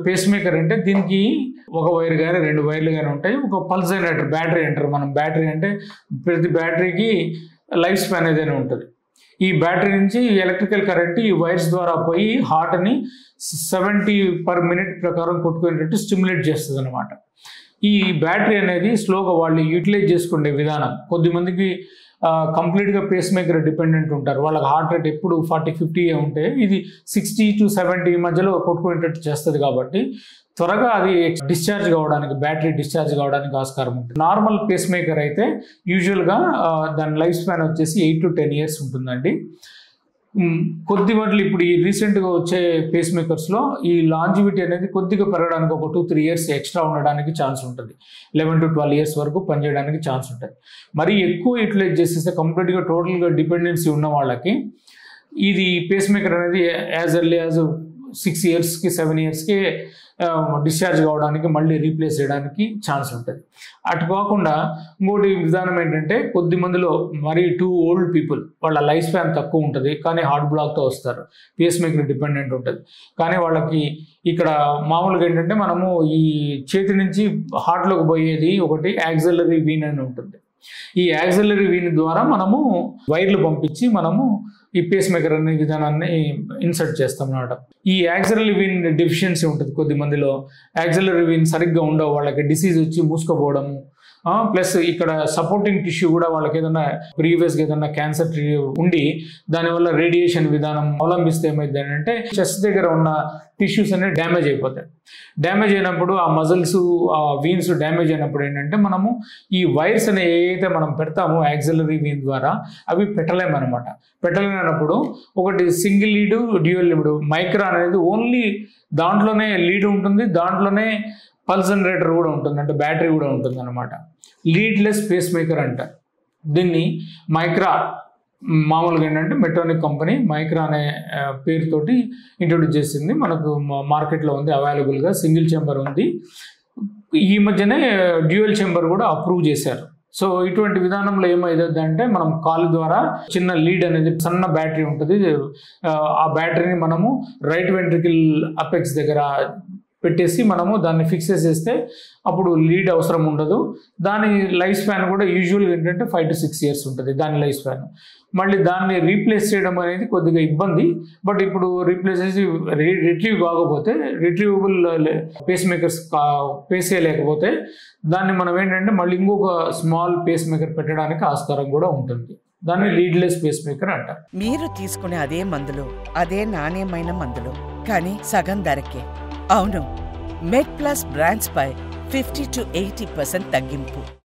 Face maker అంటే దీనికి ఒక వైర్ కానీ 2 వైర్లు కానీ ఉంటాయి. ఒక పల్స్ జనరేటర్, బ్యాటరీ అంటారు మనం. బ్యాటరీ అంటే ప్రతి బ్యాటరీకి లైఫ్ స్పాన్ ఏదైనా ఉంటుంది. ఈ బ్యాటరీ నుంచి ఎలక్ట్రికల్ కరెంట్ ఈ వైర్స్ ద్వారా పోయి హార్ట్ని 70 పర్ మినిట్ ప్రకారం కొట్టుకునేటట్టు స్టిమ్యులేట్ చేస్తుంది అనమాట. ఈ బ్యాటరీ అనేది స్లోగా వాళ్ళు యూటిలైజ్ చేసుకునే విధానం. కొద్దిమందికి కంప్లీట్గా పేస్ మేకర్ డిపెండెంట్ ఉంటారు. వాళ్ళకి హార్ట్ రేట్ ఎప్పుడు 40-50 ఉంటే ఇది 60 to 70 మధ్యలో కొట్టుకునేటట్టు చేస్తుంది. కాబట్టి త్వరగా అది డిశ్చార్జ్ కావడానికి, బ్యాటరీ డిశ్చార్జ్ కావడానికి ఆస్కారం ఉంటుంది. నార్మల్ పేస్ మేకర్ అయితే యూజువల్గా దాని లైఫ్ స్పాన్ వచ్చేసి 8 to 10 years ఉంటుందండి. కొద్ది వాటిలో ఇప్పుడు ఈ రీసెంట్గా వచ్చే పేస్ మేకర్స్లో ఈ లాంజివిటీ అనేది కొద్దిగా పెరగడానికి ఒక 2-3 years ఎక్స్ట్రా ఉండడానికి ఛాన్స్ ఉంటుంది. 11 to 12 years వరకు పనిచేయడానికి ఛాన్స్ ఉంటుంది. మరి ఎక్కువ యూటిలైజ్ చేసేస్తే కంప్లీట్గా టోటల్గా డిపెండెన్సీ ఉన్న వాళ్ళకి ఇది పేస్ మేకర్ అనేది యాజ్ ఎర్లీ యాజ్ 6 yearsకి 7 yearsకి డిశ్చార్జ్ కావడానికి, మళ్ళీ రీప్లేస్ చేయడానికి ఛాన్స్ ఉంటుంది. అటు కాకుండా ఇంకోటి విధానం ఏంటంటే, కొద్ది మందిలో మరి టూ ఓల్డ్ పీపుల్ వాళ్ళ లైఫ్ స్పాన్ తక్కువ ఉంటుంది, కానీ హార్ట్ బ్లాక్తో వస్తారు, పేస్ మేకర్ డిపెండెంట్ ఉంటుంది. కానీ వాళ్ళకి ఇక్కడ మామూలుగా ఏంటంటే మనము ఈ చేతి నుంచి హార్ట్లోకి పోయేది ఒకటి యాక్సిలరీ వీన్ అని ఉంటుంది. ఈ యాక్సిలరీ వీన్ ద్వారా మనము వైర్లు పంపించి మనము ఈ పేస్ మేకర్ అనే విధానాన్ని ఇన్సర్ట్ చేస్తాం అన్నమాట. ఈ యాక్సిలరీ వీన్ డెఫిషియన్సీ ఉంటుంది కొద్ది మందిలో. యాక్సిలరీ వీన్ సరిగ్గా ఉండవు, వాళ్ళకి డిసీజ్ వచ్చి మూసుకుపోవడము, ప్లస్ ఇక్కడ సపోర్టింగ్ టిష్యూ కూడా వాళ్ళకి ఏదైనా ప్రీవియస్గా ఏదైనా క్యాన్సర్ ఉండి దానివల్ల రేడియేషన్ విధానం అవలంబిస్తే ఏమైంది అంటే చెస్ట్ దగ్గర ఉన్న టిష్యూస్ అనేవి డ్యామేజ్ అయిపోతాయి. డ్యామేజ్ అయినప్పుడు ఆ మజిల్స్, ఆ వీన్స్ డ్యామేజ్ అయినప్పుడు ఏంటంటే మనము ఈ వైర్స్ అనే ఏదైతే మనం పెడతామో యాక్సిలరీ వీన్ ద్వారా అవి పెట్టలేమన్నమాట. పెట్టలేనప్పుడు ఒకటి single lead, dual lead, Micra అనేది ఓన్లీ దాంట్లోనే లీడ్ ఉంటుంది, దాంట్లోనే పల్స్ జనరేటర్ కూడా ఉంటుంది, అంటే బ్యాటరీ కూడా ఉంటుంది అనమాట. లీడ్లెస్ పేస్ మేకర్ అంటారు దీన్ని. మైక్రా మామూలుగా ఏంటంటే మెట్రోనిక్ కంపెనీ మైక్రా అనే పేరుతోటి ఇంట్రొడ్యూస్ చేసింది. మనకు మార్కెట్లో ఉంది, అవైలబుల్గా. సింగిల్ ఛాంబర్ ఉంది. ఈ మధ్యనే డ్యూయల్ ఛాంబర్ కూడా అప్రూవ్ చేశారు. సో ఇటువంటి విధానంలో ఏమైంది అంటే మనం కాలు ద్వారా చిన్న లీడ్ అనేది, సన్న బ్యాటరీ ఉంటుంది, ఆ బ్యాటరీని మనము రైట్ వెంట్రికల్ అపెక్స్ దగ్గర పెట్టేసి మనము దాన్ని ఫిక్స్ చేసేస్తే అప్పుడు లీడ్ అవసరం ఉండదు. దాని లైఫ్ స్పాన్ కూడా యూజువల్గా ఏంటంటే 5 to 6 years ఉంటుంది దాని లైఫ్ స్పాన్. మళ్ళీ దాన్ని రీప్లేస్ చేయడం అనేది కొద్దిగా ఇబ్బంది. బట్ ఇప్పుడు రీప్లేస్ చేసి రిట్రీవ్ కాకపోతే, రిట్రీవబుల్ పేస్ మేకర్స్ పేస్ చేయలేకపోతే దాన్ని మనం ఏంటంటే మళ్ళీ ఇంకొక స్మాల్ పేస్ మేకర్ పెట్టడానికి ఆస్కారం కూడా ఉంటుంది. దాన్ని లీడ్లెస్ పేస్ మేకర్ అంటారు. మీరు తీసుకునే అదే మందులు, అదే నాణ్యమైన మందులు, కానీ సగం ధరకే. అవును, మెడ్ ప్లస్ బ్రాండ్స్ పై 50 to 80% తగ్గింపు.